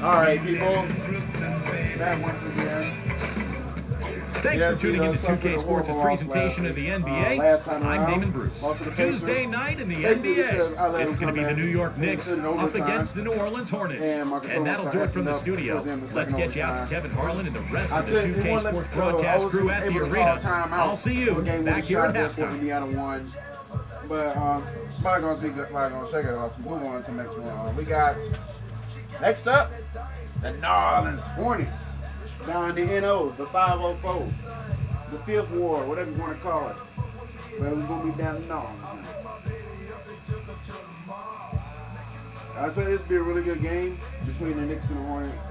All right, people. Back once again. Thanks for tuning in to 2K Sports' presentation of the NBA. I'm Damon Bruce. Tuesday night in the NBA, it's going to be the New York Knicks up against the New Orleans Hornets. And that'll do it from the studio. Let's get you out to Kevin Harlan and the rest of the 2K Sports broadcast crew at the arena. I'll see you back here at halftime. Indiana won. But bygones be good. Bygones, shake it off. Move on to the next one. We got, next up, the New Orleans Hornets. Down the NO, the 504, the Fifth Ward, whatever you want to call it. But we're going to be down in New Orleans. I expect this to be a really good game between the Knicks and the Hornets.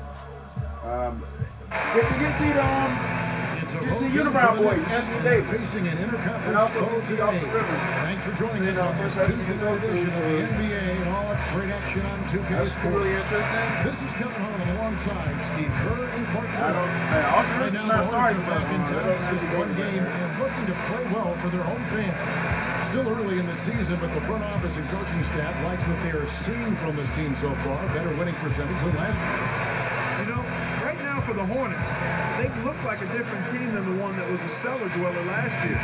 You can see the Unibrow boy, Anthony Davis, and also you can see Austin Rivers. Thanks for joining us on first match against those two. The NBA and all its great action on 2K That's really interesting. This is Kevin Harlan alongside Steve Kerr and Clark. Austin Rivers is not starting, but one game and looking to play well for their home fans. Still early in the season, but the front office and coaching staff likes what they are seeing from this team so far. Better winning percentage than last year. You know, right now for the Hornets, they look like a different team than the one that was a cellar dweller last year.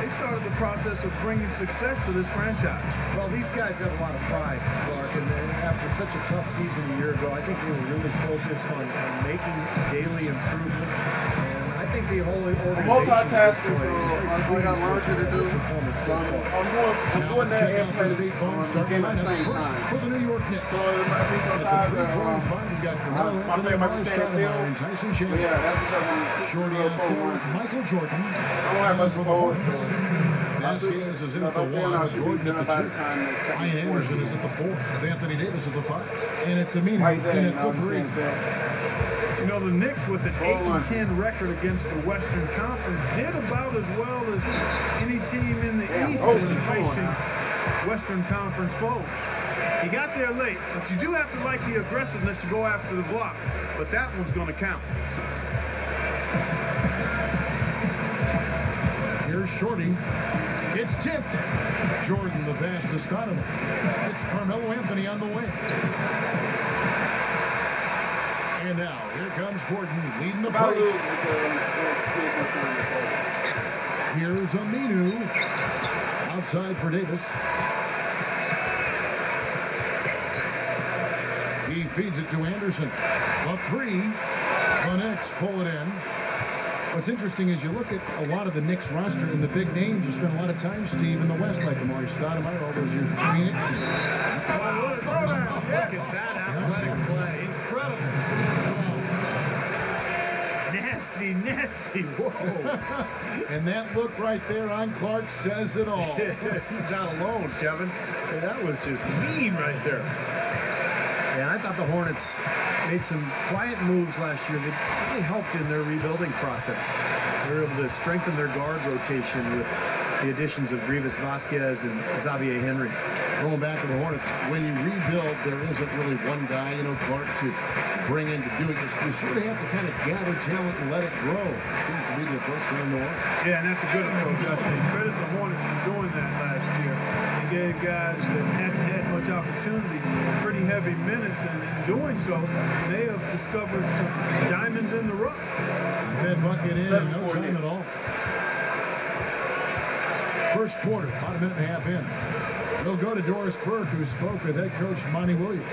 They started the process of bringing success to this franchise. Well, these guys have a lot of pride, Clark, and after such a tough season a year ago, I think they were really focused on making daily improvement. And I think the whole organization... multitasking, so I got laundry to do. So I'm doing that and playing this game at the same time. So it might be sometimes my player might be standing still. But yeah, that's because I'm Michael Jordan. I don't have much to hold. Vasquez is in at the 1. Jordan at the 2. Ryan Anderson is at the 4. Anthony Davis at the 5. And it's Aminu in at the 3. You know, the Knicks with an 8-10 record against the Western Conference did about as well as any team in the East in facing Western Conference foes. He got there late, but you do have to like the aggressiveness to go after the block. But that one's going to count. Here's Shorty. It's tipped. Jordan, the fastest out of it. It's Carmelo Anthony on the wing. And now, here comes Gordon leading the play. Here's Aminu. Outside for Davis. He feeds it to Anderson. The 3. The Knicks pull it in. What's interesting is you look at a lot of the Knicks roster and the big names who spent a lot of time, Steve, in the West, like Amari Stoudemire, all those years in Phoenix. Look at that athletic play. Incredible. Nasty. Whoa. And that look right there on Clark says it all. He's not alone, Kevin. Hey, that was just mean right there. Yeah, I thought the Hornets made some quiet moves last year that really helped in their rebuilding process. They were able to strengthen their guard rotation with the additions of Grievous Vasquez and Xavier Henry. Going back to the Hornets, when you rebuild, there isn't really one guy, Clark, to bring in to do it. You sort of have to kind of gather talent and let it grow. It seems to be the approach for the Hornets. Yeah, and that's a good approach. I think credit the Hornets for doing that last year. They gave guys that hadn't had much opportunity pretty heavy minutes, and in doing so, they have discovered some diamonds in the rough. That bucket in no time at all. First quarter, about a minute and a half in. We'll go to Doris Burke, who spoke with head coach Monty Williams.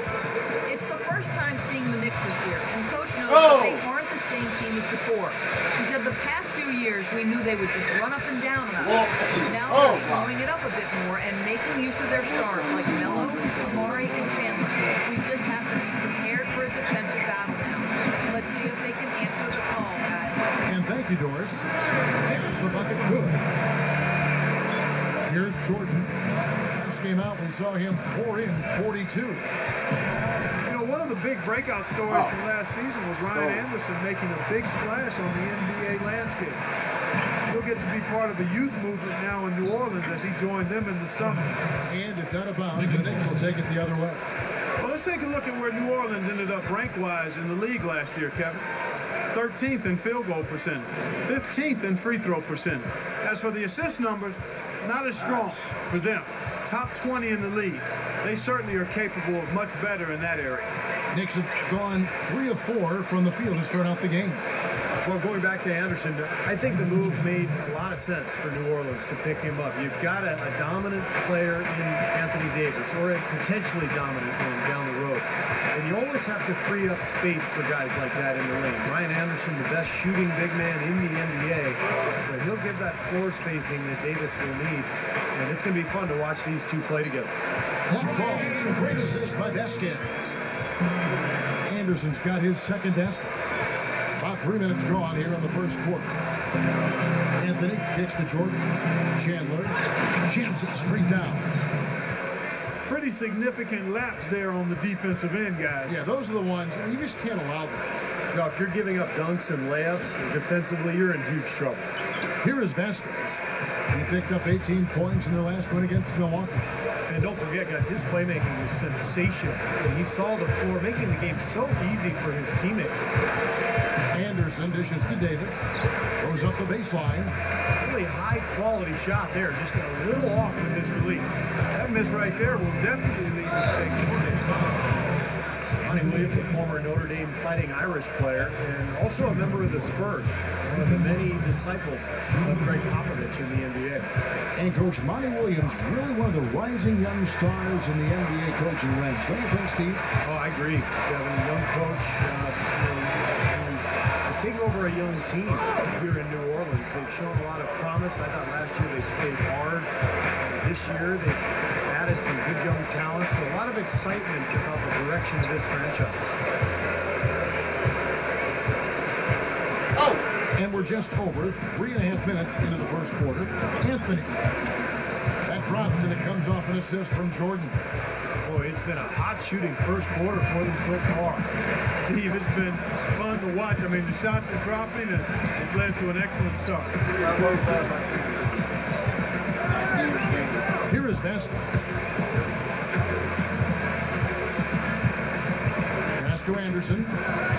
It's the first time seeing the Knicks this year, and Coach knows that they aren't the same team as before. He said the past few years we knew they would just run up and down on us. Now they're slowing it up a bit more and making use of their stars like Melo, Amari, and Chandler. We just have to be prepared for a defensive battle now. Let's see if they can answer the call, guys. And thank you, Doris. There's the bucket good. Here's Jordan. Came out, we saw him pour in 42. You know, one of the big breakout stories from last season was Ryan Anderson making a big splash on the NBA landscape. He'll get to be part of the youth movement now in New Orleans as he joined them in the summer. And it's out of bounds. The Knicks will take it the other way. Well, let's take a look at where New Orleans ended up rank-wise in the league last year, Kevin. 13th in field goal percentage, 15th in free throw percentage. As for the assist numbers, not as strong for them. Top 20 in the league. They certainly are capable of much better in that area. Knicks have gone 3 of 4 from the field to start out the game. Well, going back to Anderson, I think the move made a lot of sense for New Orleans to pick him up. You've got a dominant player in Anthony Davis, or a potentially dominant one down the road. And you always have to free up space for guys like that in the lane. Ryan Anderson, the best shooting big man in the NBA, so he'll give that floor spacing that Davis will need. And it's going to be fun to watch these two play together. That falls. A great assist by Vasquez. Anderson's got his second basket. About 3 minutes gone here in the first quarter. Anthony kicks to Jordan. Chandler jams it straight down. Pretty significant laps there on the defensive end, guys. Yeah, those are the ones you just can't allow them. Now, if you're giving up dunks and layups defensively, you're in huge trouble. Here is Vasquez. He picked up 18 points in their last win against Milwaukee. And don't forget, guys, his playmaking was sensational. And he saw the floor, making the game so easy for his teammates. Anderson dishes to Davis. Goes up the baseline. Really high-quality shot there. Just got a little off with his release. That miss right there will definitely lead to Monty Williams, a former Notre Dame Fighting Irish player, and also a member of the Spurs. One of the many disciples of Greg Popovich in the NBA. And Coach Monty Williams, really one of the rising young stars in the NBA coaching ranks. Don't you think, Steve? Oh, I agree. Having a young coach, taking over a young team here in New Orleans. They've shown a lot of promise. I thought last year they played hard. This year they've added some good young talent. So a lot of excitement about the direction of this franchise. Oh! And we're just over 3.5 minutes into the first quarter. Anthony. That drops and it comes off an assist from Jordan. Boy, it's been a hot shooting first quarter for them so far. Steve, it's been fun to watch. I mean, the shots are dropping and it's led to an excellent start. Here is Vasquez. Pass to Anderson.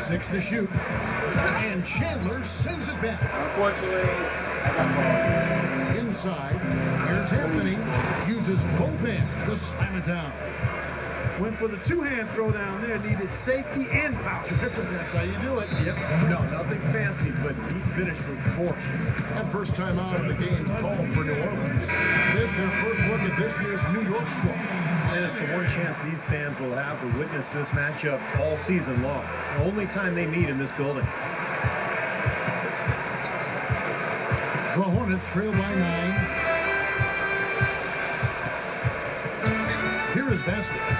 6 to shoot. And Chandler sends it back. Unfortunately, I got ball. Inside. Here's Anthony. Uses both hands to slam it down. Went for the two-hand throw down there, needed safety and power. That's how you do it. Yep. No, nothing fancy, but he finished with force. That first time out of the game called for New Orleans. This is their first look at this year's New York squad. And it's the one chance these fans will have to witness this matchup all season long. The only time they meet in this building. The Hornets trail by 9. Here is Vasquez.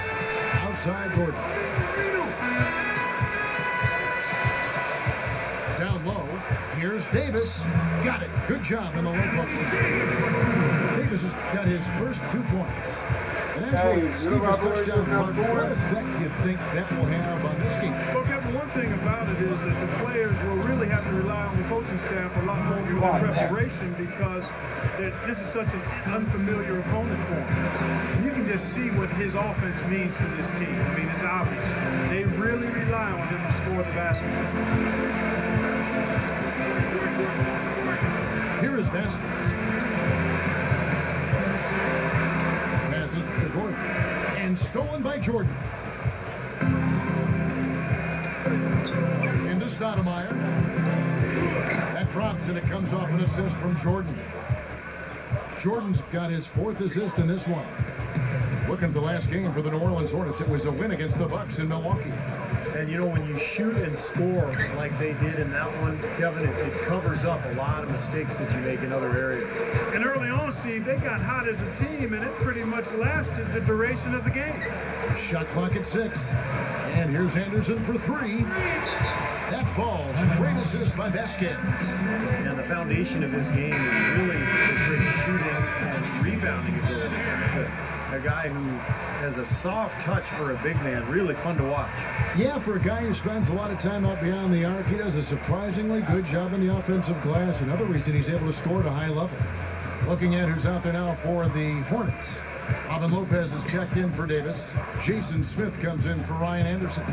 Outside Gordon. Down low. Here's Davis. Got it. Good job in the low post. Davis has got his first 2 points. And as what effect do you think that will have on this game? Well, Kevin, one thing about it is that the players will really have to rely on the coaching staff a lot more for preparation because this is such an unfamiliar opponent for them. You can just see what his offense means to this team. I mean, it's obvious. They really rely on him to score the basketball. Here is Vasquez. Passes to Gordon. And stolen by Jordan. Into Stoudemire. That drops and it comes off an assist from Jordan. Jordan's got his 4th assist in this one. Looking at the last game for the New Orleans Hornets, it was a win against the Bucks in Milwaukee. And you know, when you shoot and score like they did in that one, Kevin, it covers up a lot of mistakes that you make in other areas. And early on, Steve, they got hot as a team, and it pretty much lasted the duration of the game. Shot clock at 6. And here's Anderson for 3. That falls. Great assist by Vasquez. And the foundation of his game is really his great shooting and rebounding ability. A guy who has a soft touch for a big man. Really fun to watch. Yeah, for a guy who spends a lot of time out beyond the arc, he does a surprisingly good job in the offensive glass. Another reason he's able to score at a high level. Looking at who's out there now for the Hornets. Alvin Lopez is checked in for Davis. Jason Smith comes in for Ryan Anderson.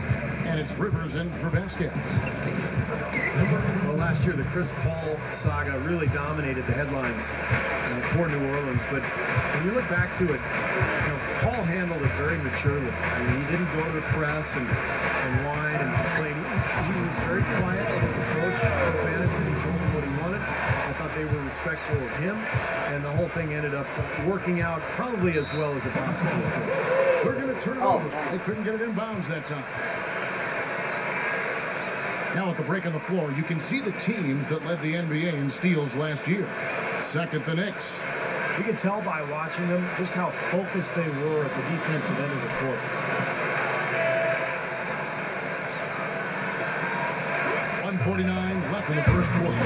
And it's Rivers in for Vasquez. Well, last last year, the Chris Paul saga really dominated the headlines for New Orleans. But when you look back to it, you know, Paul handled it very maturely. I mean, he didn't go to the press and whine and complain. He was very quiet with the coach, the management. He told him what he wanted. I thought they were respectful of him, and the whole thing ended up working out probably as well as it possibly could. They're going to turn it over. They couldn't get it in bounds that time. Now at the break on the floor, you can see the teams that led the NBA in steals last year. Second, the Knicks. You can tell by watching them just how focused they were at the defensive end of the court. 1:49 left in the first quarter.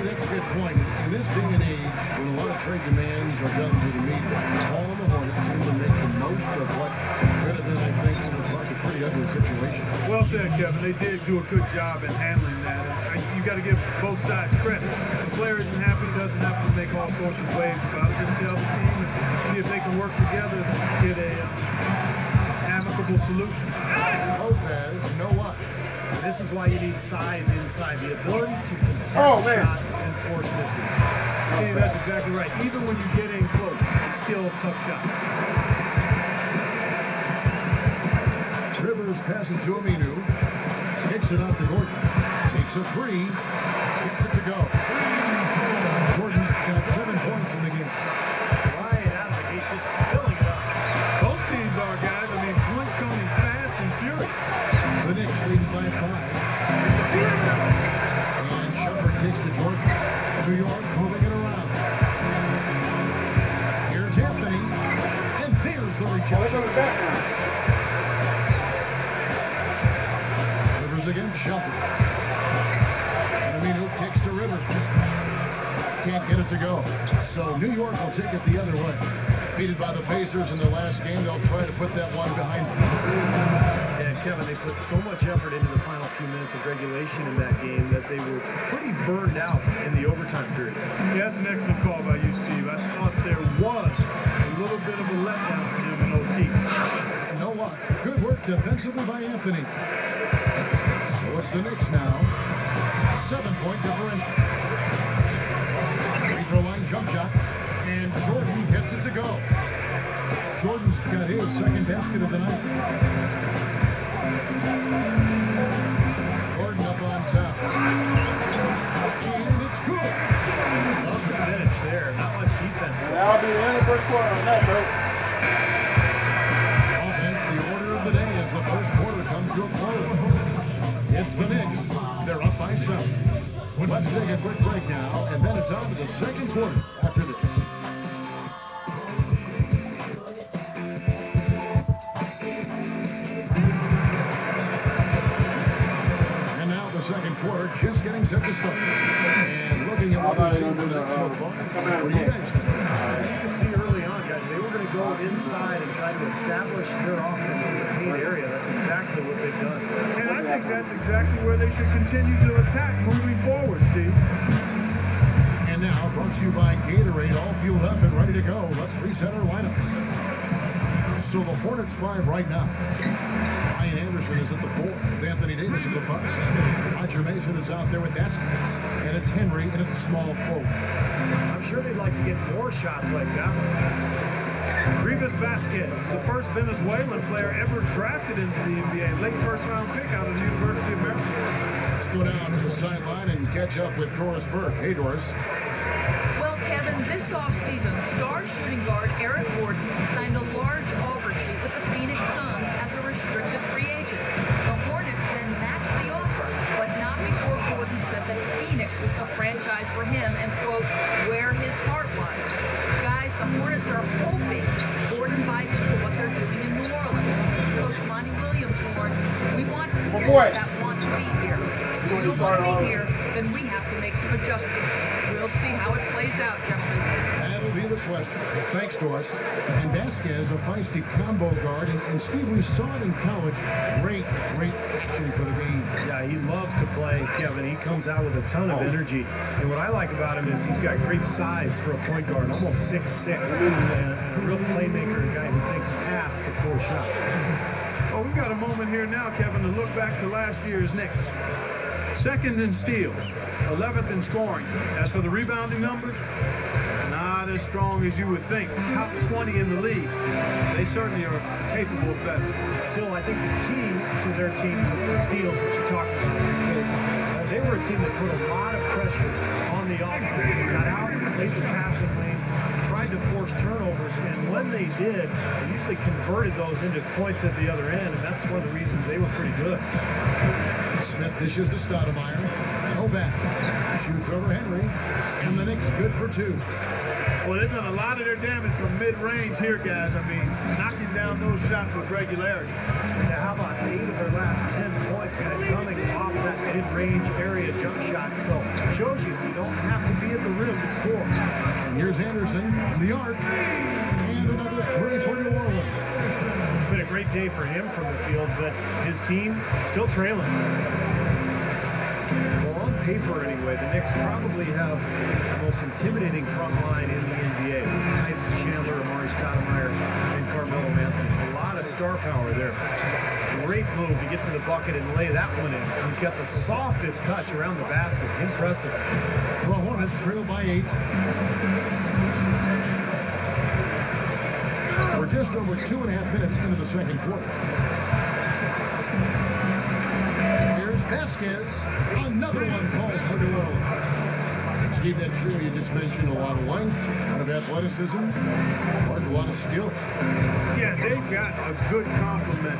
That's a good point. In this day and age, when a lot of trade demands are done to the media, all of the Hornets seem to make the most of what could have been, I think, a pretty ugly situation. Well said, Kevin. They did do a good job in handling that. You got to give both sides credit. The player isn't happy, doesn't have to make all sorts of waves about it. Just tell the team and see if they can work together to get a amicable solution. Lopez, you know what? This is why you need size inside, the ability to contest shots and force misses. Hey, that's exactly right. Even when you get in close, it's still a tough shot. Rivers passing to Aminu. Kicks it out to Gordon. Takes a three. Gets it to go. Gordon's got 7 points in the game. Right out of the gate, just filling it up. Both teams are, guys. I mean, points coming fast and furious. The Knicks leading by 5. And Shumpert kicks to Jordan. New York moving it around. Here's Anthony. And there's the rejection. They're coming back now. Rivers again, Shumpert. And Aminu kicks to Rivers. Can't get it to go. So New York will take it the other way. Defeated by the Pacers in their last game, they'll try to put that one behind them. And Kevin, they put so much effort into the final few minutes of regulation in that game that they were pretty burned out in the overtime period. Yeah, that's an excellent call by you, Steve. I thought there was a little bit of a letdown for them in OT. You know what? Good work defensively by Anthony. So it's the Knicks now. 7-point differential. Free throw line jump shot. And Jordan gets it to go. Jordan's got his second basket of the night. Jordan up on top. And it's good. Love the finish there. Not much defense. And that'll be the end of the first quarter on that note. Offense, the order of the day as the first quarter comes to a close. It's the Knicks. They're up by 7. Let's take a quick break now, and then it's on to the second quarter after this. And now the second quarter, just getting set to start. And looking at what we've seen for the so far. Coming out of the Knicks. You can see early on, guys, they were going to go inside and try to establish their offense in the paint area. That's exactly what they've done. And I think that's exactly where they should continue to attack moving forward, Steve. And now, brought to you by Gatorade, all fueled up and ready to go. Let's reset our lineups. So the Hornets 5 right now. Ryan Anderson is at the 4, with Anthony Davis at the 5. Roger Mason is out there with Vasquez. And it's Henry in at the small forward. I'm sure they'd like to get more shots like that. Rivas Vasquez, the first Venezuelan player ever drafted into the NBA. Late first-round pick out of the University of Maryland. Let's go down to the sideline and catch up with Doris Burke. Hey, Doris. Well, Kevin, this offseason, star shooting guard Eric Gordon signed a large offer sheet with the Phoenix Suns as a restricted free agent. The Hornets then matched the offer, but not before Gordon said that Phoenix was the franchise for him and, quote, where his heart was. Guys, the Hornets are hoping Gordon buys into what they're doing in New Orleans. Coach Monty Williams warns, we want players that want to be here. If we don't want to be here, then we have to make some adjustments. We'll see how it plays out, gentlemen. That'll be the question. Thanks, Doris. And Vasquez, a feisty combo guard. And Steve, we saw it in college. Great action for the game. Yeah, he loves to play, Kevin. He comes out with a ton of energy. And what I like about him is he's got great size for a point guard, almost 6'6", and a real playmaker, a guy who thinks fast before shot. Oh, we've got a moment here now, Kevin, to look back to last year's Knicks. Second in steals, 11th in scoring. As for the rebounding numbers, not as strong as you would think. Top 20 in the league. They certainly are capable of better. Still, I think the key to their team was the steals that you talked about. Because they were a team that put a lot of pressure on the offense. They got out, played the passing lane, tried to force turnovers, and when they did, they usually converted those into points at the other end, and that's one of the reasons they were pretty good. Smith dishes to Stoudemire. Novak shoots over Henry, and the Knicks good for 2. Well, they've done a lot of their damage from mid-range here, guys. I mean, knocking down those shots with regularity. Now, how about 8 of their last 10 points, guys, coming off that mid-range area jump shot? So it shows you don't have to be at the rim to score. And here's Anderson in the arc, and another 3 for New Orleans. It's been a great day for him from the field, but his team still trailing. Well, on paper anyway, the Knicks probably have the most intimidating front line in the NBA. Tyson Chandler, Amari Stoudemire, and Carmelo Anthony. A lot of star power there. Great move to get to the bucket and lay that one in. He's got the softest touch around the basket. Impressive. The Hornets trail by 8. We're just over 2.5 minutes into the second quarter. Here's Vasquez. Another one called for New Orleans. Steve, that trio you just mentioned, a lot of length, a lot of athleticism, a lot of skill. Yeah, they've got a good complement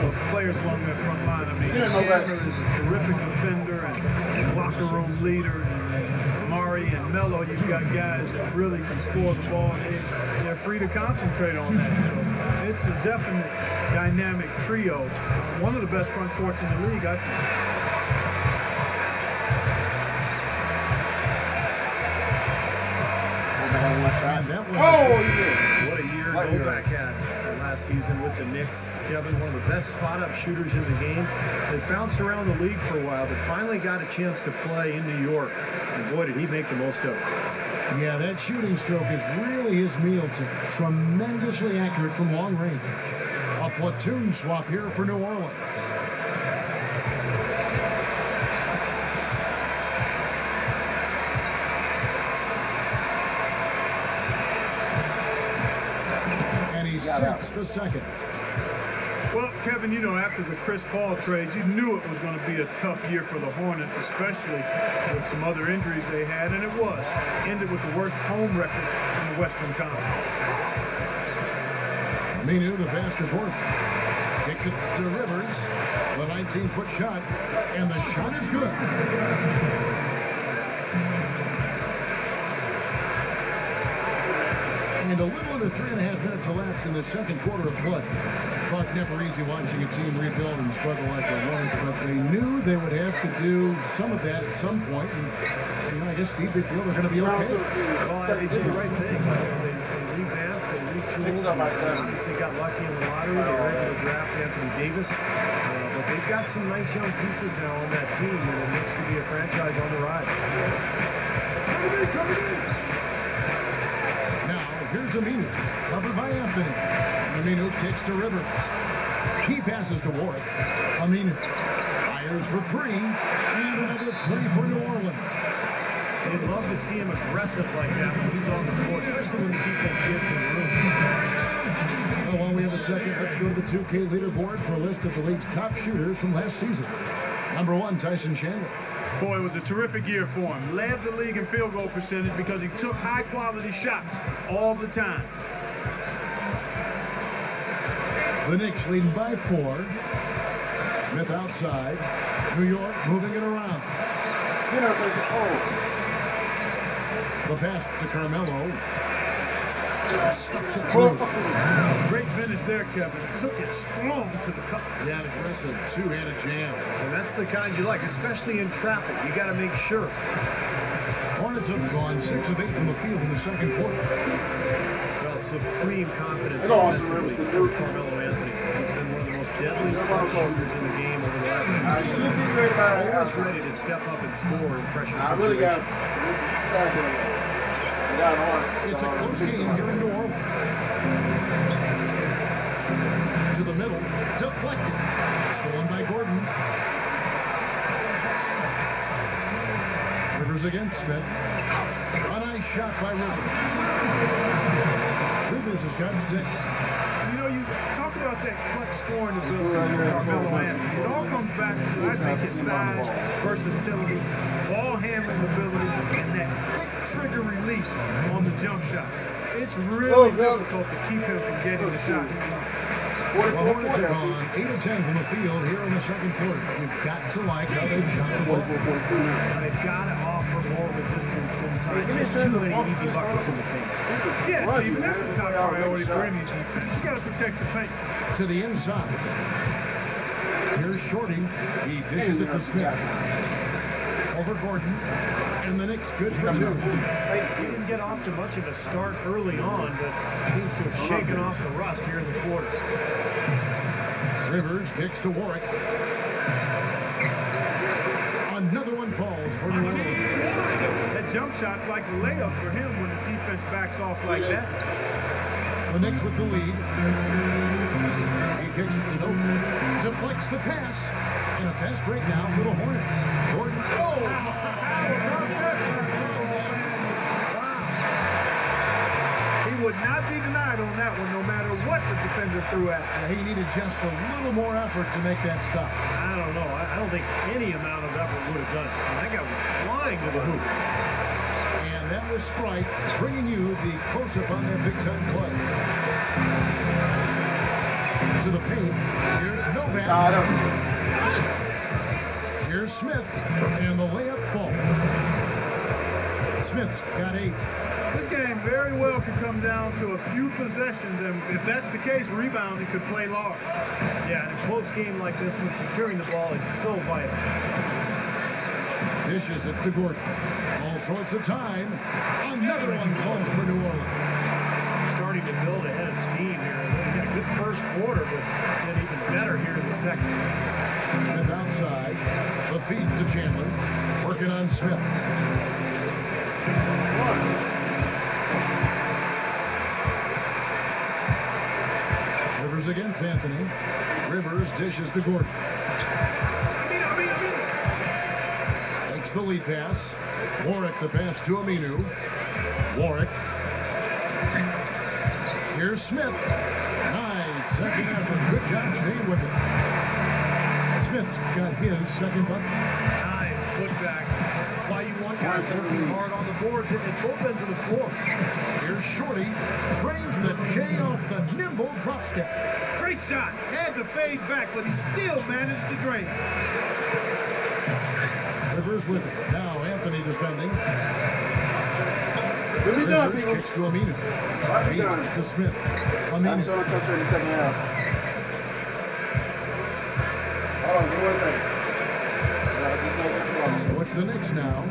of players along their front line. I mean, Chandler is a terrific defender and locker room leader. And Amari and Melo, you've got guys that really can score the ball. They're free to concentrate on that. So it's a definite dynamic trio. One of the best front courts in the league, I think. What a year Novak had last season with the Knicks. Kevin, one of the best spot-up shooters in the game, has bounced around the league for a while, but finally got a chance to play in New York. And boy, did he make the most of it. Yeah, that shooting stroke is really his meal ticket. Tremendously accurate from long range. A platoon swap here for New Orleans. The second. Well, Kevin, you know, after the Chris Paul trade, you knew it was going to be a tough year for the Hornets, especially with some other injuries they had, and it was. Ended with the worst home record in the Western Conference. Aminu, the fast report. Kicks it to Rivers. The 19-foot shot, and the shot is good. And a little under 3.5 minutes elapsed in the second quarter of play. Clark, never easy watching a team rebuild and struggle like the Hornets, but they knew they would have to do some of that at some point. And I guess Steve, they feel they're going to be okay. Well, they did the right thing. They revamped, they retooled. Obviously got lucky in the lottery. They were able to draft Anthony Davis. But they've got some nice young pieces now on that team, and it looks to be a franchise on the rise. Here's Aminu, covered by Anthony. Aminu kicks to Rivers. He passes to Ward. Aminu fires for 3, and another 3 for New Orleans. They'd love to see him aggressive like that when he's on the court, especially when the defense gets in the room. Well, while we have a second, let's go to the 2K leaderboard for a list of the league's top shooters from last season. Number 1, Tyson Chandler. Boy, it was a terrific year for him. Led the league in field goal percentage because he took high-quality shots all the time. The Knicks leading by 4. Smith outside. New York moving it around. You know, Tyson. The pass to Carmelo. Great finish there, Kevin. Took it strong to the cup. Yeah, an aggressive two-handed jam. And that's the kind you like, especially in traffic. You got to make sure. Hornets have gone 6 of 8 from the field in the second quarter. Well, supreme confidence offensively for Carmelo Anthony. He's been one of the most deadly shooters in the game over the last few I years. should be ready by Always ready to step up and score in pressure I really got situations. this tag. It's a close game here in New Orleans. To the middle, deflected. Stolen by Gordon. Rivers against Smith. A nice shot by Rivers. Rivers has got 6. You know, you talk about that clutch scoring ability of Carmelo Anthony. It all comes back to, I think, his size, versatility, ball handling ability, and that quick trigger release on the jump shot. It's really difficult to keep him from getting the shot. Well, Hornets are on 8 of 10 from the field here in the second quarter. You've got to like how they've shot the ball. They've got to offer more resistance inside. Give me a chance Too to many walk easy this buckets in one. the paint. Yeah, Steve, that's the top priority for any team. You got to protect the paint. To the inside. Here's Shorty. He dishes it to Smith. Over Gordon. And the Knicks good for 2. He didn't get off to much of a start early on, but seems to have shaken off the rust here in the quarter. Rivers kicks to Warwick. Another one falls for New Orleans. That jump shot's like a layup for him when the defense backs off like that. The Knicks with the lead. He kicks it to Nope. Deflects the pass. And a fast break now for the Hornets. Gordon. He would not be denied on that one, no matter what the defender threw at him. He needed just a little more effort to make that stop. I don't know. I don't think any amount of effort would have done it. That guy was flying to the hoop. And that was Sprite bringing you the close-up on that big-time play. To the paint. Here's Novak. Here's Smith. And the layup falls. Smith's got 8. This game very well could come down to a few possessions, and if that's the case, rebounding could play large. Yeah, in a close game like this one, securing the ball is so vital. Dishes it to Gordon. All sorts of time. Another one falls for New Orleans. Starting to build ahead of steam here. They had a good first quarter, but then even better here in the second. Smith outside. The feed to Chandler. Working on Smith. Rivers against Anthony. Rivers dishes to Gordon. Takes the lead pass. Warwick the pass to Aminu. Warwick. Here's Smith. Nice second effort. Good job staying with it. Smith's got his second bucket. Nice putback. That's why you want guys working hard on the boards and both ends of the floor. Here's Shorty. Trains the J off the nimble drop step. Great shot. Had to fade back, but he still managed to drain. Rivers with it. Now Anthony defending. What we done, people? Kicks to Aminu. What we done? To Smith. I'm Aminu. showing a culture in the second half. Hold on, give me 1 second. So it's the Knicks now.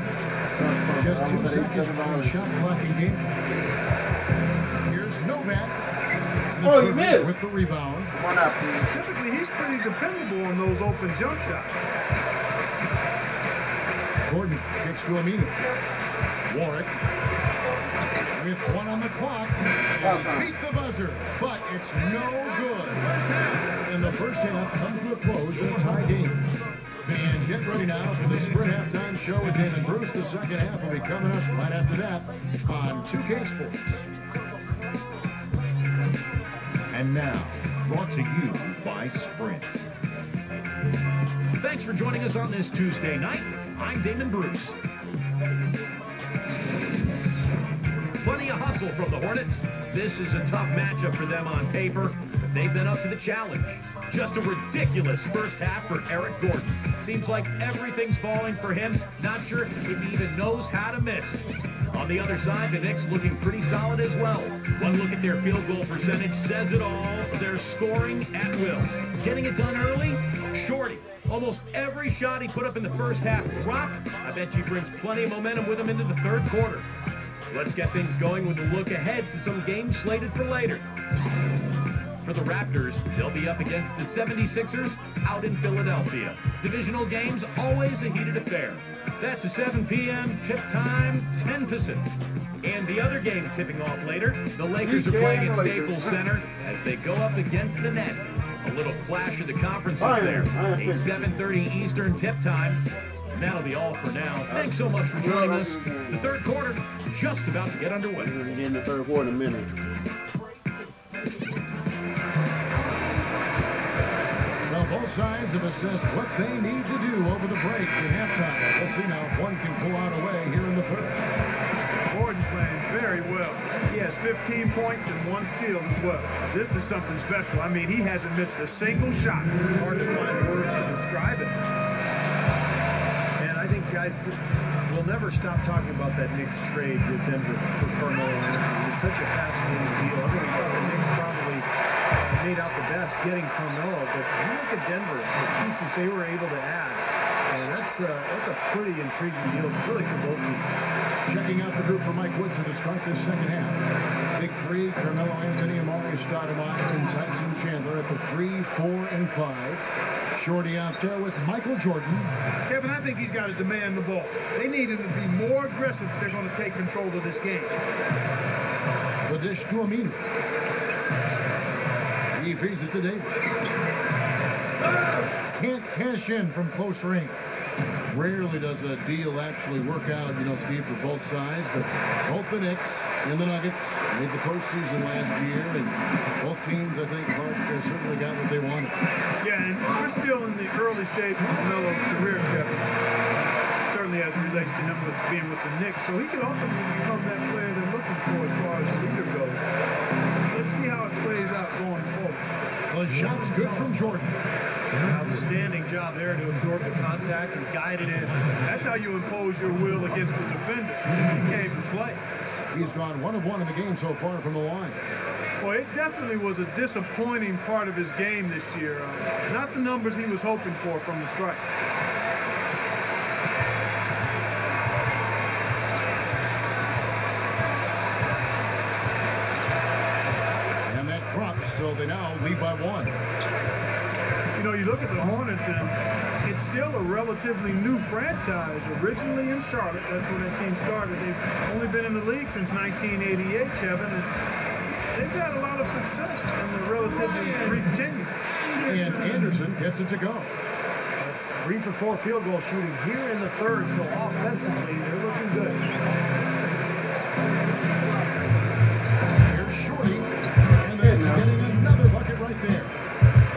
Just 2 seconds on the shot clocking game. Here's Novak. Oh, you missed. With the rebound. Come on now, Steve. Typically, he's pretty dependable on those open jump shots. Gordon kicks to Aminu. Warwick. With 1 on the clock. Beat the buzzer, but it's no good. And the first half comes to a close in a tie game. And get ready now for the Sprint Halftime Show with Damon Bruce. The second half will be coming up right after that on 2K Sports. And now, brought to you by Sprint. Thanks for joining us on this Tuesday night. I'm Damon Bruce. Plenty of hustle from the Hornets. This is a tough matchup for them on paper, but they've been up to the challenge. Just a ridiculous first half for Eric Gordon. Seems like everything's falling for him. Not sure if he even knows how to miss. On the other side, the Knicks looking pretty solid as well. One look at their field goal percentage says it all. They're scoring at will. Getting it done early? Shorty. Almost every shot he put up in the first half dropped. I bet he brings plenty of momentum with him into the third quarter. Let's get things going with a look ahead to some games slated for later. For the Raptors, they'll be up against the 76ers out in Philadelphia. Divisional games, always a heated affair. That's a 7 p.m. tip time, 10 Pacific. And the other game tipping off later, the Lakers are playing at Staples Center as they go up against the Nets. A little clash of the conferences there. A 7:30 Eastern tip time. That'll be all for now. Thanks so much for joining us. The third quarter just about to get underway. We're going to get in the third quarter in a minute. Well, both sides have assessed what they need to do over the break at halftime. We'll see now if one can pull out a way here in the third. Gordon's playing very well. He has 15 points and 1 steal as well. This is something special. I mean, he hasn't missed a single shot. It's hard to find words to describe it. And I think, guys, we'll never stop talking about that Knicks trade with Denver for Carmelo Anthony. It's such a fast-moving deal. I think the Knicks probably made out the best getting Carmelo, but you look at Denver, the pieces they were able to add, and that's a pretty intriguing deal, really for both teams. Checking out the group for Mike Woodson to start this second half. Big three, Carmelo Anthony, Amari Stoudemire, and Tyson Chandler at the 3, 4, and 5. Shorty out there with Michael Jordan. Kevin, I think he's got to demand the ball. They need him to be more aggressive if they're going to take control of this game. The dish to Aminu. He feeds it to Davis. Can't cash in from close range. Rarely does a deal actually work out, you know, Steve, for both sides, but both the Knicks and the Nuggets made the postseason last year, and both teams, I think, certainly got what they wanted. Yeah, and we're still in the early stage of Carmelo's career, Kevin. Certainly as it relates to him being with the Knicks, so he could ultimately become that player they're looking for as far as the leader goes. Let's see how it plays out going forward. The shot's good from Jordan. An outstanding job there to absorb the contact and guide it in. That's how you impose your will against the defender. He came to play. He's gone 1 of 1 in the game so far from the line. Well, it definitely was a disappointing part of his game this year. Not the numbers he was hoping for from the strike. And that drops, so they now lead by 1. You know, you look at the Hornets, and it's still a relatively new franchise. Originally in Charlotte, that's when that team started. They've only been in the league since 1988, Kevin, and they've had a lot of success in the relatively brief tenure. And Anderson gets it to go. That's 3 for 4 field goal shooting here in the third, so offensively, they're looking good. Here's Shorty, and they're getting another bucket right there.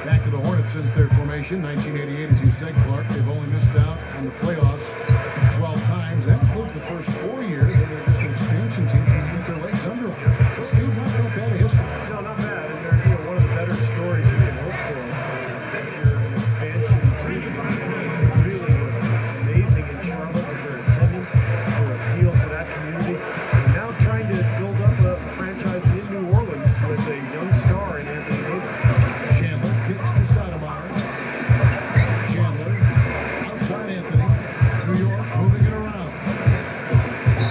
Back to the Hornets since their formation, 1988, as you said, Clark. They've only missed out on the playoffs 12 times. That includes the first 4 years. They were just an expansion team trying to get their legs under them. Still not that bad a history. No, not bad. And they're one of the better stories you can hope for. If you're an expansion team, they really were amazing in Charlotte with their attendance, their appeal to that community. And now trying to build up a franchise in New Orleans with a young star in Anthony Davis. Chandler kicks to Stoudemire. Chandler outside Anthony. New York moving it around.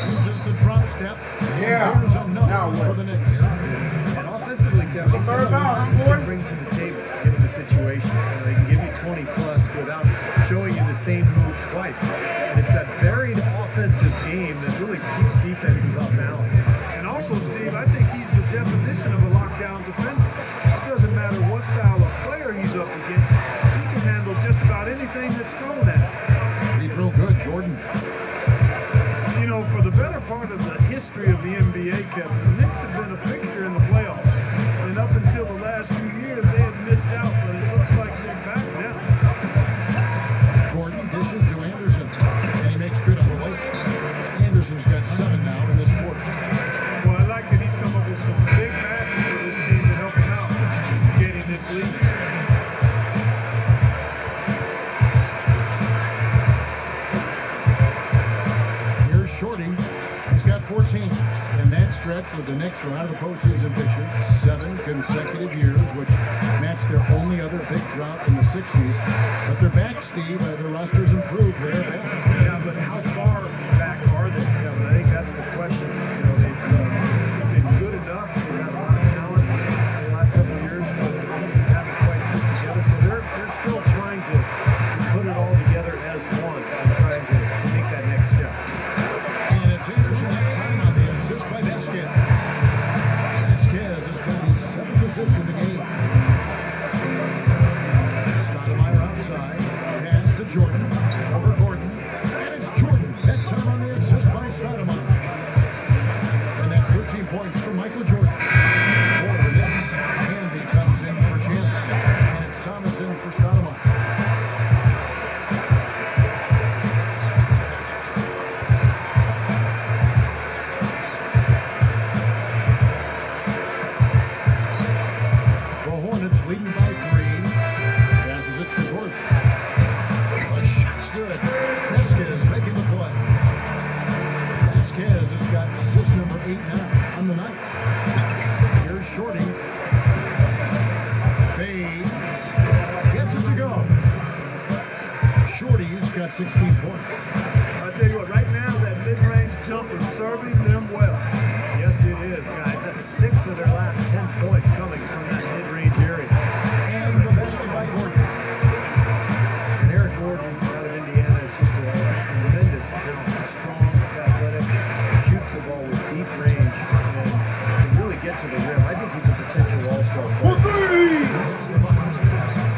Uses the drop step. Yeah. There's enough Now for what? the Knicks. And offensively, Kevin, Third down, they Gordon. bring to the table given the situation. You know, they can give you 20 plus without showing you the same move twice. And it's that varied offensive game that really keeps defenses off balance. And also, Steve, I think he's the definition of a lockdown defender. It doesn't matter what style of player he's up against. He can handle just about anything that's thrown at him. He's real good, Jordan. You know, for the better part of the history of the NBA, Kevin, the Knicks have been a fixture in the playoffs. And up until the last few years, they had missed out, but it looks like they're back now. Gordon dishes to Anderson, and he makes good on the way. Anderson's got 7 now in this quarter. Well, I like that he's come up with some big passes for this team to help him out getting this lead. Here's Shorty. He's got 14. And that stretch with the Knicks are out of the postseason picture 7 consecutive years, which matched their only other big drought in the 60s. But they're back, Steve. Their roster's improved. They're back. Yeah, but how far back are they, Kevin? I think that's the question. You know, they've been good enough. They've got a lot of talent in the last couple of years, but the pieces haven't quite put together. So they're still trying to put it all together as one and trying to make that next step. And it's Anderson that time on the assist by Vasquez. Vasquez has got his 7th assist in the game. Stoudemire outside. Pass to Jordan. 16 points. I'll tell you what, right now, that mid-range jump is serving them well. Yes, it is, guys. That's 6 of their last 10 points coming from that mid-range area. And the basket by Gordon. And Eric Gordon out of Indiana is just a tremendous talent. Strong, athletic, shoots the ball with deep range, and can really get to the rim. I think he's a potential all-star player.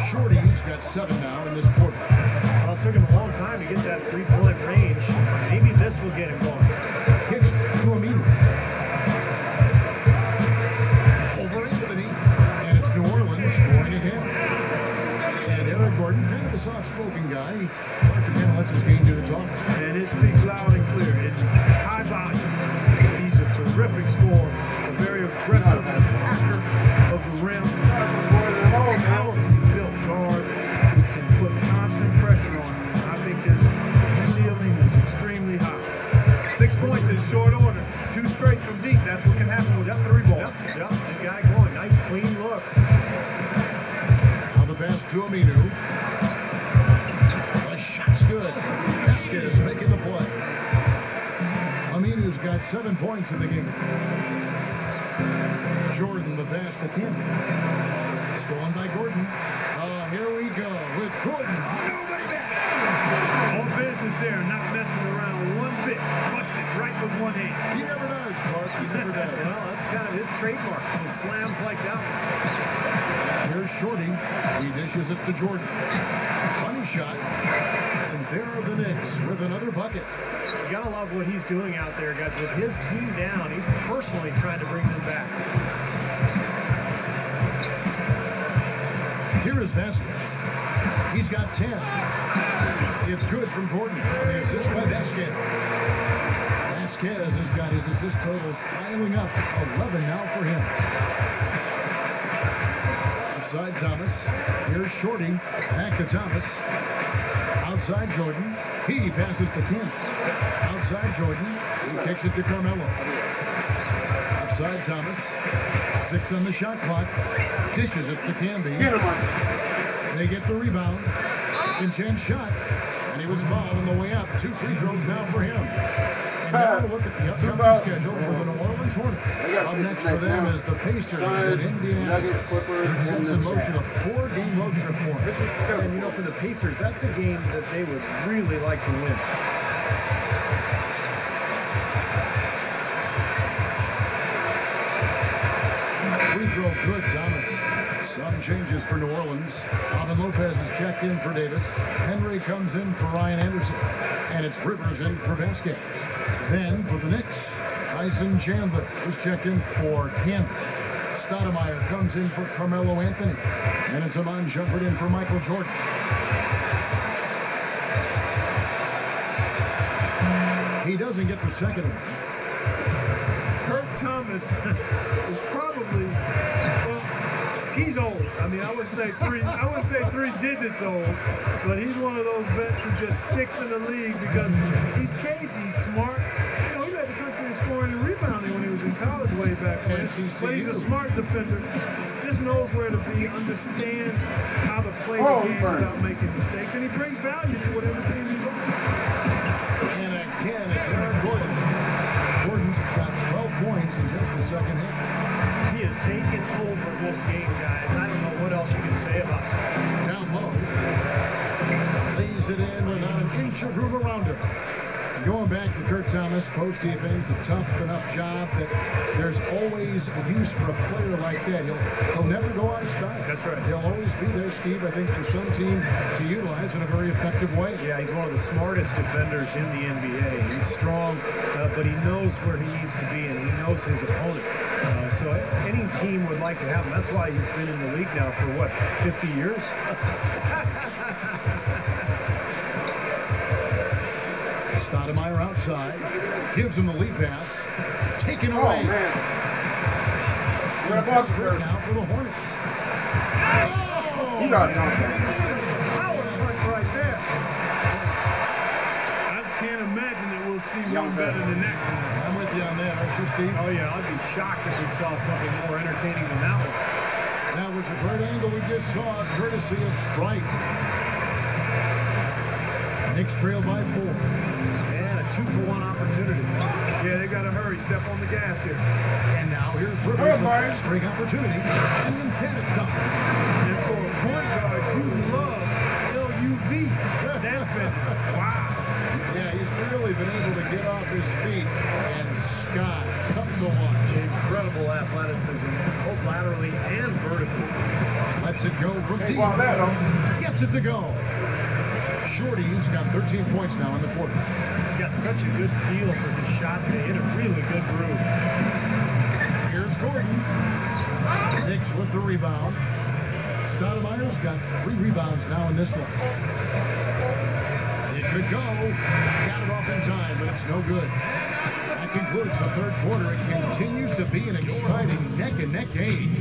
Shorty's got 7 now in this quarter. Well, it took him a long time to get that three-point range. Maybe this will get him going. Hits to Aminu. Over Anthony. And it's New Orleans scoring again. And Eric Gordon, kind of a soft-spoken guy. Mark again lets his game do the talking. And it speaks loud and clear. It's high volume. He's a terrific scorer, a very aggressive attacker of the rim. Powerfully built guard who can put constant pressure on him. I think his ceiling is extremely high. 6 points in short order. 2 straight from deep. That's what can happen with that 3 ball. Yep, they got it going. Nice, clean looks. Now the pass to Aminu. The shot's good. Basket is making the play. Aminu's got 7 points in the game. Jordan the pass to Kansas. Stolen by Gordon. Here we go with Gordon. All business there, not messing around one bit. Busted right with one hand. He never does, Clark. He never does. Well, that's kind of his trademark. He slams like that. Here's Shorty. He dishes it to Jordan. Funny shot. And there are the Knicks with another bucket. You gotta love what he's doing out there, guys. With his team down, he's personally trying to bring them back. Here is Vasquez. He's got 10. It's good from Gordon. The assist by Vasquez. Vasquez has got his assist totals piling up. 11 now for him. Outside Thomas. Here's Shorty. Back to Thomas. Outside Jordan. He passes to Kim. Outside Jordan. He kicks it to Carmelo. Outside Thomas. 6 on the shot clock. Dishes it to Canby. They get the rebound. In-chance shot. And he was fouled on the way up. 2 free throws now for him. And now we'll look at the upcoming schedule for the New Orleans Hornets. Up next for them is the Pacers and Indiana. Nuggets, Clippers, and It's the in motion a Jazz. 4-game road trip for them. And you know, for the Pacers, that's a game that they would really like to win. Free throw good, Thomas. Some changes for New Orleans. Alvin Lopez is checked in for Davis. Henry comes in for Ryan Anderson. And it's Rivers in for Vasquez. Then for the Knicks, Tyson Chandler is checked in for Canby. Stoudemire comes in for Carmelo Anthony. And it's Amon Shumpert in for Michael Jordan. He doesn't get the second one. Kurt Thomas is probably, well, he's old. I mean, I would say 3 digits old, but he's one of those vets who just sticks in the league because he's cagey, he's smart. You know, he led the country in scoring and rebounding when he was in college way back when. But he's a smart defender. Just knows where to be, understands how to play the game without making mistakes, and he brings value to whatever team he's on. And again, it's Aaron Gordon. Gordon's got 12 points in just the second half. He has taken over this game, guys. I don't know what else you can say about it. Down low. Lays it in without an inch of room around him. Going back to Kurt Thomas, post defense, a tough enough job that there's always a use for a player like that. He'll never go out of style. That's right. He'll always be there, Steve, I think, for some team to utilize in a very effective way. Yeah, he's one of the smartest defenders in the NBA. He's strong, but he knows where he needs to be, and he knows his opponent. So any team would like to have him. That's why he's been in the league now for, what, 50 years? Stoudemire outside. Gives him the lead pass. Taken away. Oh, man. You're a box player. Now for the Hornets. You got dunked on. Power punch right there. I can't imagine that we'll see one better than that. I'm with you on that, aren't you, Steve? Oh, yeah, I'd be shocked if we saw something more entertaining than that one. That was a great angle we just saw, courtesy of Sprite. Knicks trail by 4. And a 2-for-1 opportunity. Yeah, they got to hurry. Step on the gas here. And now here's Rivers with a string opportunity. And then panic time. And for a point guard, you love LUV. That's been, wow. Yeah, he's really been able to get off his feet. And Scott, something to watch. Incredible athleticism, both laterally and vertically. Lets it go from deep. Gets it to go. Shorty's got 13 points now in the quarter. He's got such a good feel for his shot today. In a really good groove. Here's Gordon. Knicks with the rebound. Stoudemire's got 3 rebounds now in this one. It could go. Got it off in time, but it's no good. That concludes the third quarter. It continues to be an exciting neck-and-neck game.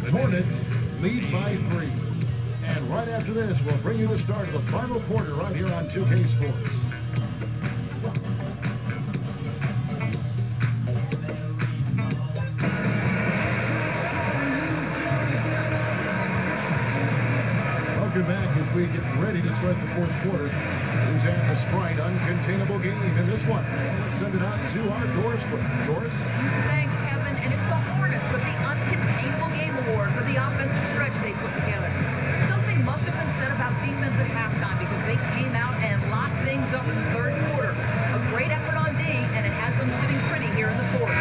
The Hornets lead by 3. And right after this, we'll bring you the start of the final quarter right here on 2K Sports. Welcome back as we get ready to start the fourth quarter. Who's at the Sprite uncontainable game in this one? Let's send it out to our Doris. Doris? Thanks, Kevin. And it's the Hornets with the uncontainable game award for the offensive stretch they put together. Something must have been said about defense at halftime because they came out and locked things up in the third quarter. A great effort on D, and it has them sitting pretty here in the fourth.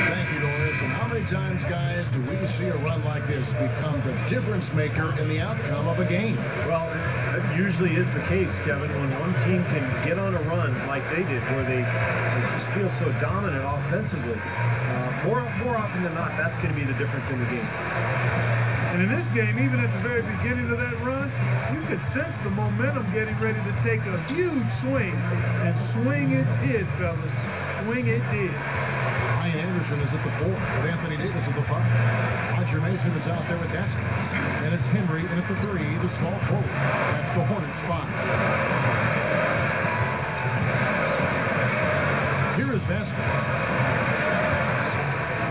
Thank you, Doris. And how many times, guys, do we see a run like this become the difference maker in the outcome of a game? Well, that usually is the case, Kevin, when one team can get on a run like they did, where they just feel so dominant offensively. More often than not, that's going to be the difference in the game. And in this game, even at the very beginning of that run, you could sense the momentum getting ready to take a huge swing. And swing it did, fellas. Swing it did. Ryan Anderson is at the 4 with Anthony Davis at the 5. Roger Mason is out there with Daskins. And it's Henry in at the 3, the small forward. That's the Hornets' 5. Here is Vasquez.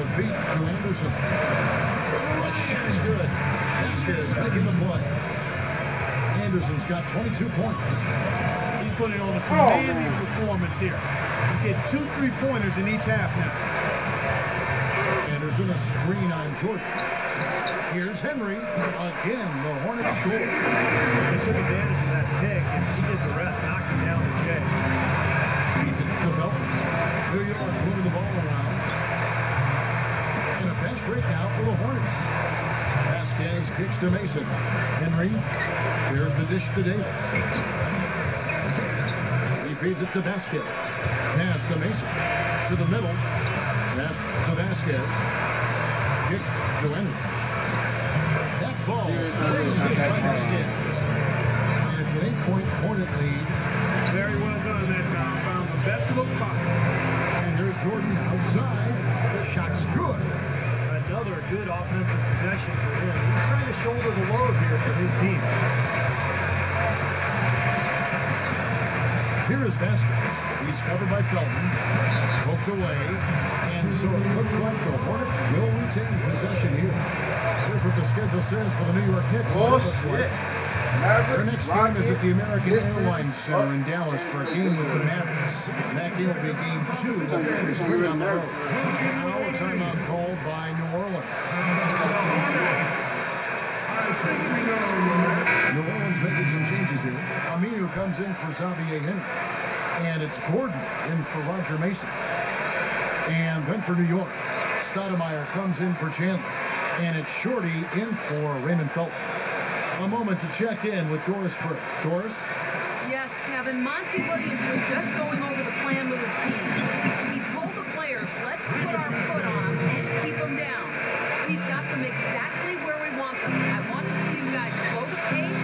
The beat to Anderson. The shot is good. Vasquez making the play. Anderson's got 22 points. He's putting on a commanding performance here. He's hit 2 3-pointers in each half now. Anderson a screen on Jordan. Here's Henry. Again, the Hornets score. They took advantage of that pick, and he did the rest, knocking down the J. He's in development. New York moving the ball around. And a fast break now for the Hornets. Vasquez kicks to Mason. Henry. Here's the dish to Davis. He feeds it to Vasquez. Pass to Mason. To the middle. Pass to Vasquez. Kicks to Henry. That falls. Vasquez. And it's an 8-point Hornet lead. Very well done that time. Found the best look possible. And there's Jordan outside. The shot's good. Another good offensive possession for him. He's trying to shoulder the load here for his team. Here is Vasquez. He's covered by Felton. Poked away. And so it looks like the Hornets will retain possession here. Here's what the schedule says for the New York Knicks. Bullshit. Their next game is at the American Airlines Center in Dallas for a game with the Mavericks. And that game will be game 2 of the Knicks on the road. Now a timeout called by New Orleans. New Orleans making some changes here. Aminu comes in for Xavier Henry. And it's Gordon in for Roger Mason. And then for New York, Stoudemire comes in for Chandler. And it's Shorty in for Raymond Felton. A moment to check in with Doris Burke. Doris? Yes, Kevin. Monty Williams was just going over the plan with his team. He told the players, let's put our foot on them and keep them down. We've got them exactly where we want them. I want to see you guys slow the pace,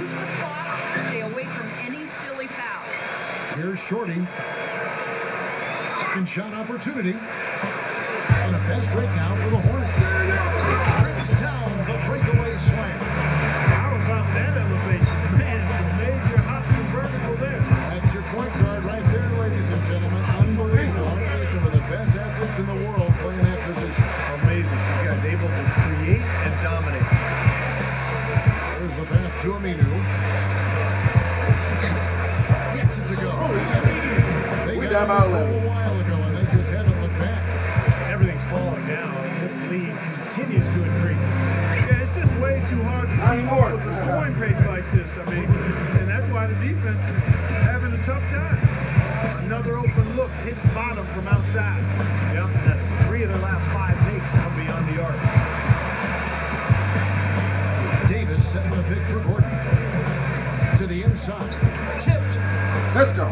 use the clock, stay away from any silly fouls. Here's Shorty. Second shot opportunity. And a fast break now for the Hornets. Trips down the breakaway slam. How about that elevation? Man, some major hops and vertical there. That's your point guard right there, ladies and gentlemen. Unbelievable. Elevation with the best athletes in the world playing that position. Amazing. These guys able to create and dominate. There's the pass to Aminu. down by 11. A while ago, and they just haven't looked back. Everything's falling now, and this lead continues to increase. Yeah, it's just way too hard to keep up with the scoring pace like this. I mean, and that's why the defense is having a tough time. Another open look hits bottom from outside. Yep, that's 3 of their last 5 makes from beyond the arc. Davis setting the pick for Gordon. To the inside. Tipped. Let's go.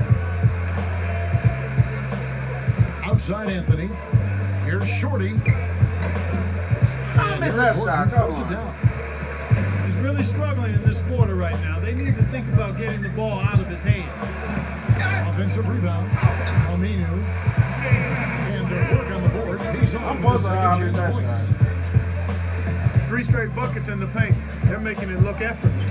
Outside Anthony. Here's Shorty. I missed that shot. Come on. He's really struggling in this quarter right now. They need to think about getting the ball out of his hands. Offensive rebound. Aminu. And their work on the board. He's on. I'm buzzing how I missed that shot. 3 straight buckets in the paint. They're making it look effortless.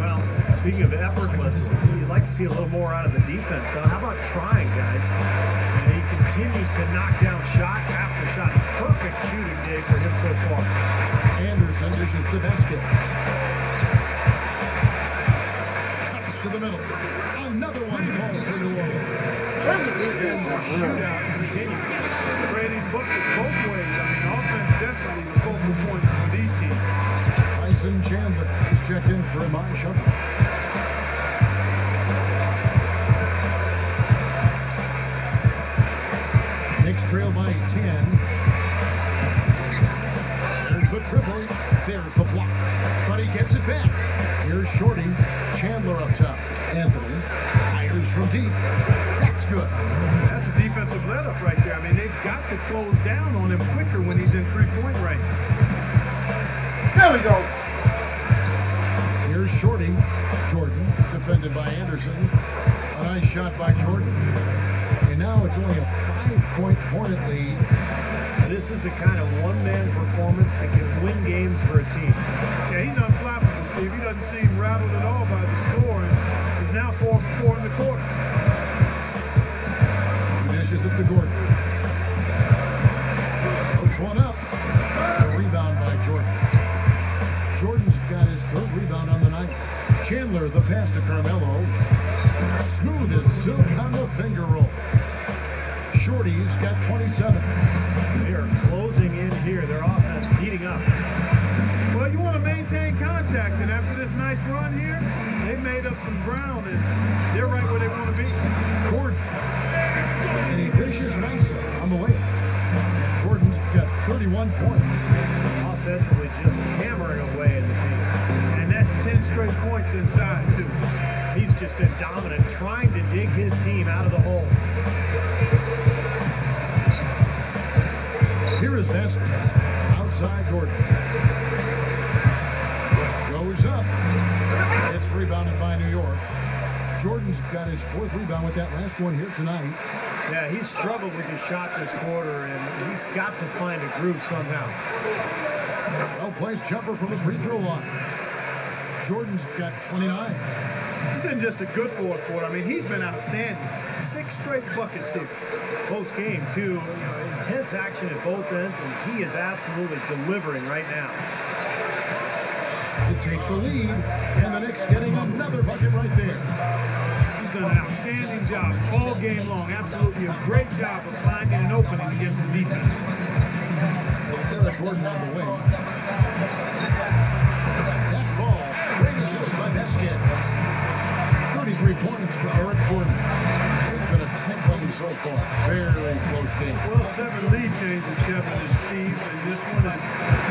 Well, speaking of effortless, you'd like to see a little more out of the defense. So how about trying, guys? And he continues to knock down shot after shot. Perfect shooting day for him so far. Anderson dishes to basket. Cuts to the middle. Another one falls for New Orleans. There's a defense. Shootout continues. Brady's buckets both ways. I mean, offense definitely the focal point for these teams. Tyson Chandler is checked in for my shuttle. Knicks trail by 10. There's the triple. There's the block. But he gets it back. Here's Shorty. Chandler up top. Anthony fires from deep. That's good. That's a defensive let-up right there. I mean, they've got to close down on him quicker when he's in three-point range. There we go. Here's Shorty. Jordan defended by Anderson. A nice shot by Jordan. And now it's only a 5-point Hornet lead. This is the kind of one-man performance that can win games for a team. Yeah, he's unflappable, Steve. He doesn't seem rattled at all by the score, and he's now 4 for 4 in the quarter. He dishes it to Gordon. Puts one up. A rebound by Jordan. Jordan's got his 3rd rebound on the night. Chandler, the pass to Carmelo. Smooth as silk on the finger roll. Shorty's got 27. They are closing in here. Their offense heating up. Well, you want to maintain contact, and after this nice run here, they made up some ground, and they're right where they want to be. Gordon. And he finishes nicely on the way. Gordon's got 31 points. Offensively just hammering away in the team. And that's 10 straight points inside, too. He's just been dominant, trying to dig his team out of the hole. Here is Vasquez. Outside Gordon. Goes up. It's rebounded by New York. Jordan's got his 4th rebound with that last one here tonight. Yeah, he's struggled with his shot this quarter, and he's got to find a groove somehow. Well-placed jumper from the free throw line. Jordan's got 29. This isn't just a good fourth quarter. I mean, he's been outstanding. 6 straight buckets here. Close game, too. Intense action at both ends, and he is absolutely delivering right now. To take the lead, and the Knicks getting another bucket right there. He's done an outstanding job all game long. Absolutely a great job of finding an opening against the defense. Eric Gordon on the wing. That ball, finishes by Vasquez. 33 points for Eric Gordon. It's been a tight one so far. Very close game. Well, 7 lead changes, Kevin and Steve, and this one,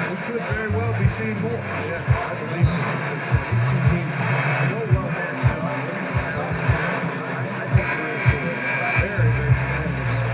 we could very well be seeing more. Yeah, I believe these two teams so well matched up. I think we're going to see a very, very competitive game.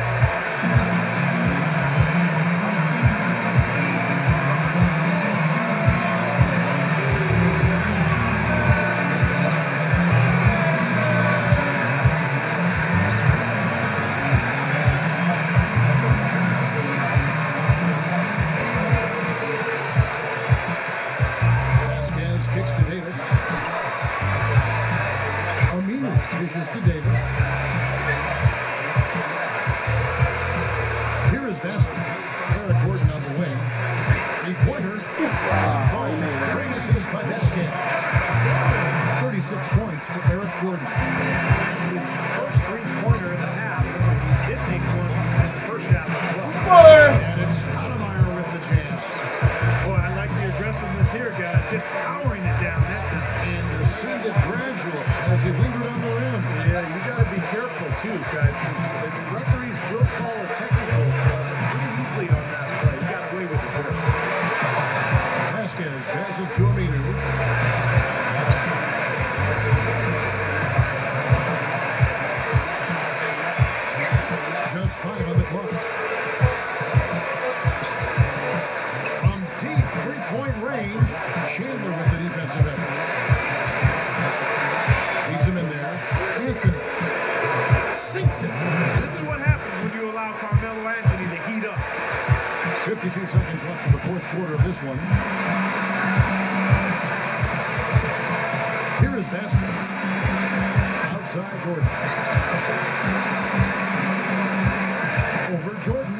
52 seconds left in the fourth quarter of this one. Here is Vasquez. Outside Gordon. Over Jordan.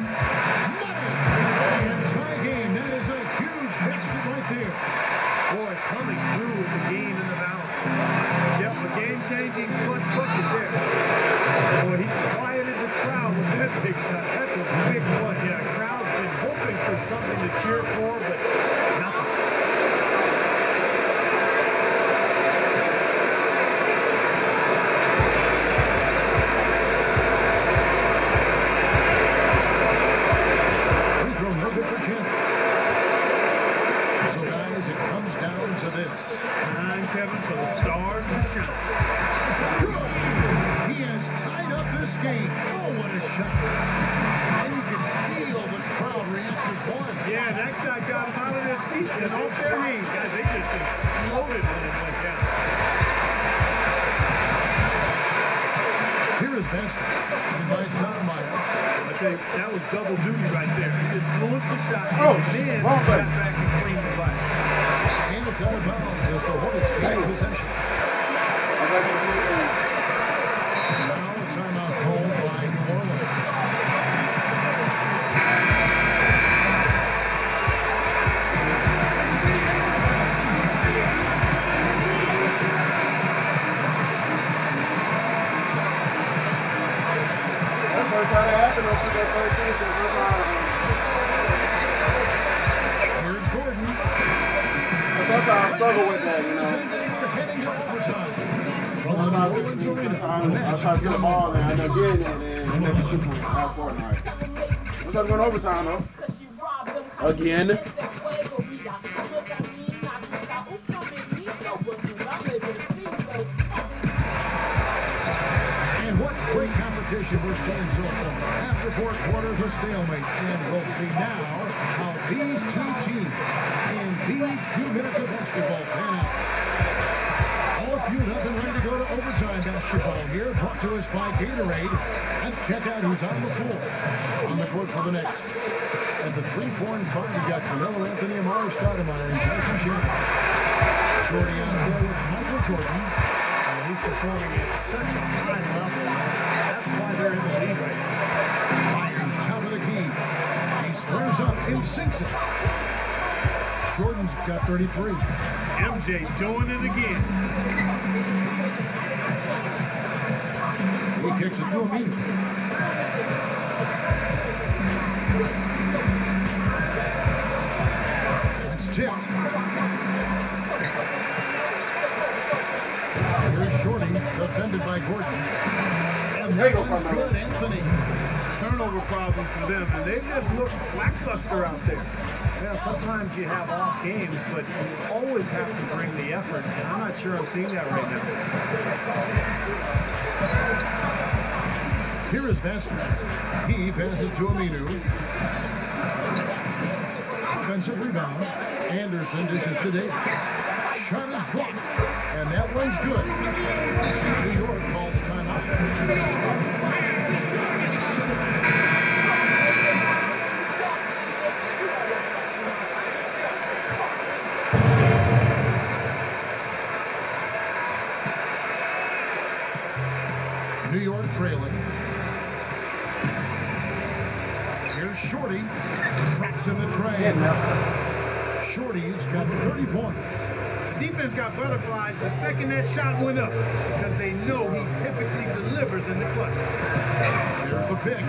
And tie game. That is a huge basket right there. Boy, coming through with the game in the balance. Yep, a game-changing clutch bucket there. Boy, he quieted the crowd with that big shot. That's a big one. Yeah, the crowd's been hoping for something to cheer for, but nothing. Free throw, no good for Jim. So, guys, it comes down to this. Time, Kevin, for the stars to shine. Good. He has tied up this game. Oh, what a shot. And you can feel the crowd react as one. Yeah, that shot got them out of their seats and off their knees. Guys, they just exploded when it went down. Here is Vasquez. And by Stoudemire. I tell you, that was double duty right there. He influenced the shot, Oh, and then wrong got way. back and cleaned the ball. And it's out of bounds as the Hornets gain possession. I thought you were moving. Now a timeout called by New Orleans. That's the first time that happened on 2013. Because Here's Gordon. sometimes I struggle with that, you know. Heading to overtime. I try to get the ball and I end up getting it and make a shoot from half court. What's up going overtime though? Again. And what great competition we're seeing so far. After 4 quarters, a stalemate. And we'll see now how these two teams in these few minutes of basketball pan out. All fueled up and ready to go to overtime basketball here, brought to us by Gatorade. Let's check out who's on the floor. On the court for the Knicks. At the 3, 4, and 5, you got Carmelo Anthony, Amari Stoudemire, and Jason Shannon. Shorty on there with Michael Jordan. And he's performing at such a high level. That's why they're in the lead right now. Myers, top of the key. He squares up and sinks it. Jordan's got 33. MJ doing it again. He kicks it to Aminu. That's tipped. Here's Shorty, defended by Gordon. And There you go, that one's Carmelo. good, Anthony. Turnover problem for them, and they just look lackluster out there. Yeah, sometimes you have off games, but you always have to bring the effort, and I'm not sure I'm seeing that right now. Here is Vasquez. He passes to Aminu. Offensive rebound. Anderson dishes to Davis. Shot is blocked. And that one's good. New York calls timeout. New York trailing. Here's Shorty. Drops in the tray. Shorty's got 30 points. Defense got butterflies the second that shot went up because they know he typically delivers in the clutch. There's the pick.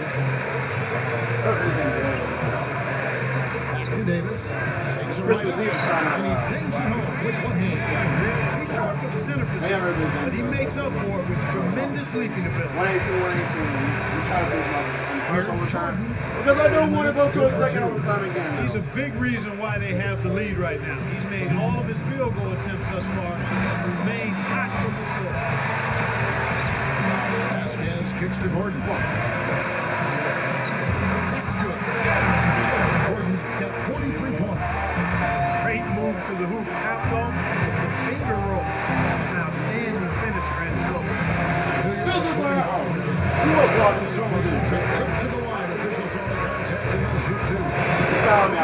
Back to Davis. Takes a Christmas right Eve up, time. and he bangs it home with one hand. He's short for the center position, but he makes up for it with tremendous leaping ability. 118. We try to finish my first overtime. Because I don't want to go to a second overtime again. He's a big reason why they have the lead right now. He's made all of his field goal attempts thus far and remains hot from the floor. Vasquez kicks to Gordon. That's good. Gordon's got 43 points. Great move to the hoop. Tapped off with the finger roll. An outstanding finisher in the goal. This is like, you were blocking so much. To the line, officials on the contact, and they'll shoot two. Foul me.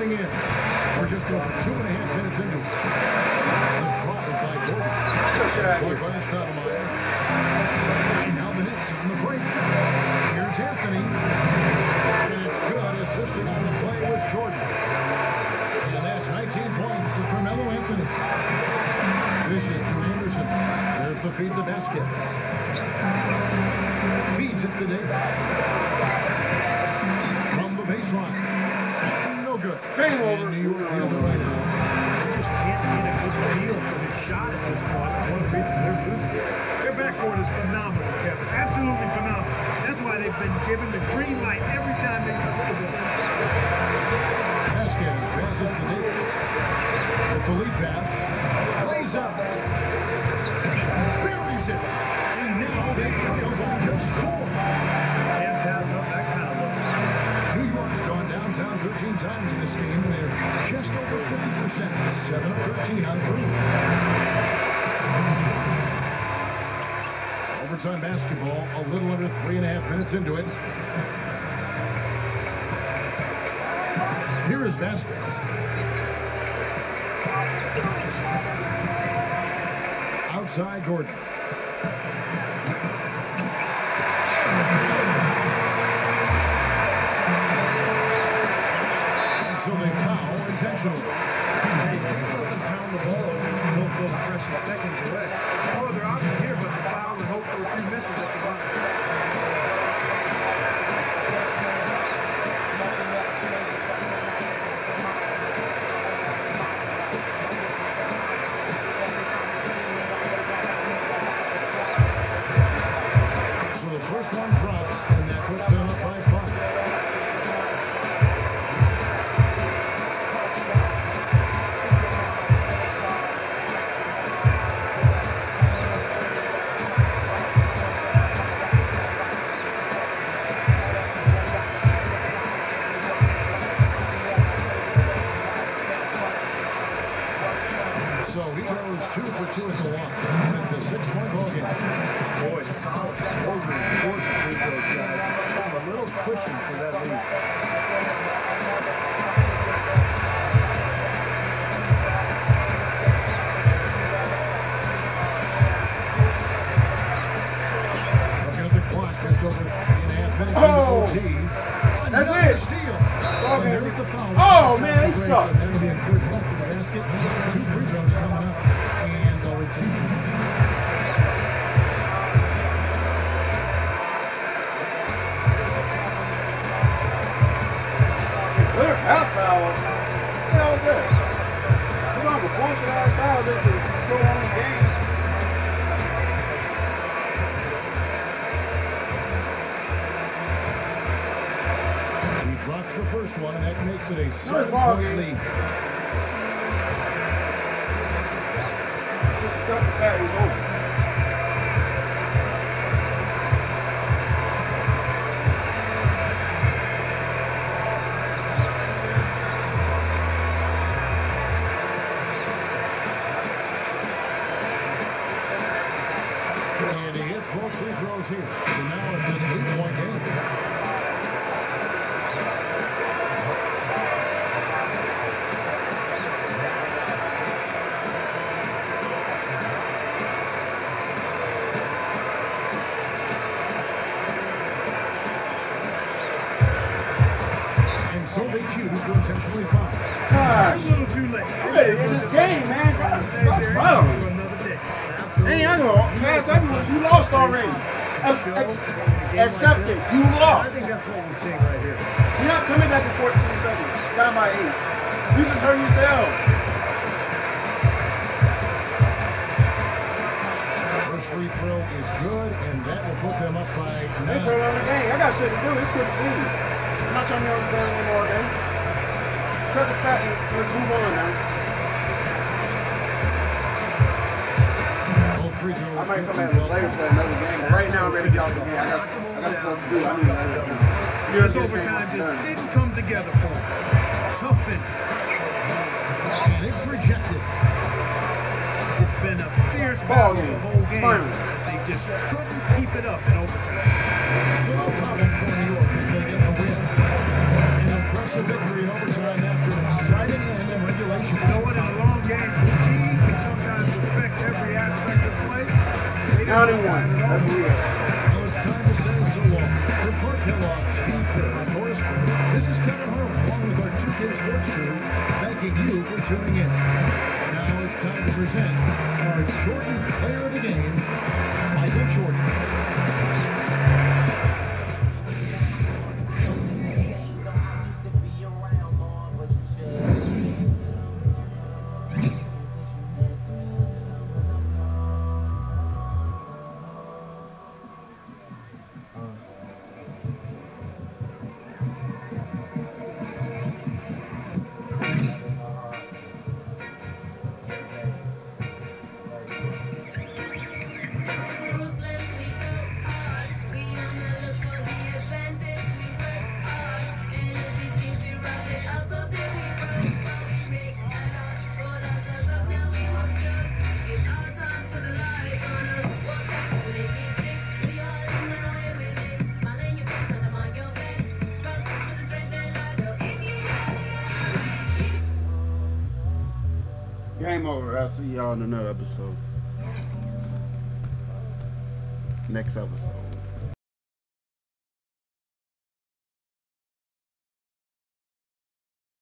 coming in. We're just over 2.5 minutes into it. The drop is by Gordon. By Stoudemire. And now the Knicks on the break. Here's Anthony. And it's good. Assisting on the play was Jordan. And that's 19 points for Carmelo Anthony. This is to Anderson. There's the feed to basket. Feeds it to Davis. From the baseline. No good. Game over. New York the other way now. They just can't get a good feel for his shot at this point. That's one of the reasons they're losing. Their backcourt is phenomenal, Kevin. Absolutely phenomenal. That's why they've been given the green light every time they touch the ball. Vasquez passes to Davis. With the lead pass. Plays out. Buries it. And now Davis goes on to score. Can't pass up that kind of look. New York's gone downtown 13 times in this game, and they're just over 50%. 7 of 13 on three. Overtime basketball, a little under 3.5 minutes into it. Here is Vasquez. Outside Gordon. And so they foul intentionally. Hey, he doesn't pound the ball over and don't go the first and seconds away. No other option here but to foul and hope for a few misses at the bottom. So the first one drops, and that puts them up by 5. So he goes 2 for 2 at the line. It's a 6-point ball game. Boy, solid. Those are important to those guys. Give them a little cushion for that lead. Looking at the clock, just over 3.5 minutes Oh! into OT. That's Another it. steal. Oh, And man. there's the foul. Oh, man, they suck. That'll be a good hook to the basket. 2 free throws coming up. And the retention. Clear half foul. What the hell was that? That's not a bullshit ass foul just to prolong the game. He drops the first one, and that makes it a Nice ball 7-point game. lead. Just accept the fact it's over. And he hits both free throws here. So now it's an 8-point game. And so they choose to intentionally foul. Gosh. A little too late. I'm ready to end this game, man. God, stop fouling. For another day. Hey, I know. Pass everyone. You lost already. Accept it. You I lost. think that's what we're seeing right here. You're not coming back in 14 seconds. Down by 8. You just hurt yourself. First free throw is good, and that will put them up by They 9. put it on the game. I got shit to do. It's Christmas Eve. I'm not trying to be on the damn game all day. Accept the fact and let's move on now. Both free throws. I might come back later for another game, but right now I'm ready to get off the game. I got stuff to do. I mean, This overtime just didn't come together for them. Tough finish. And it's rejected. It's been a fierce Ball battle the game. whole game. Finally. They just couldn't keep it up in overtime. So no problem for New York as they get the win. An impressive victory in overtime after an Now they won. That's weird. Now it's time to say so long. For Clark Kellogg, Steve Kerr, and Horace Burke, this is Kevin Harlan, along with our 2K Sports crew, thanking you for tuning in. Now it's time to present our Jordan Player of the Game, Michael Jordan. Game over. I'll see y'all in another episode. Next episode.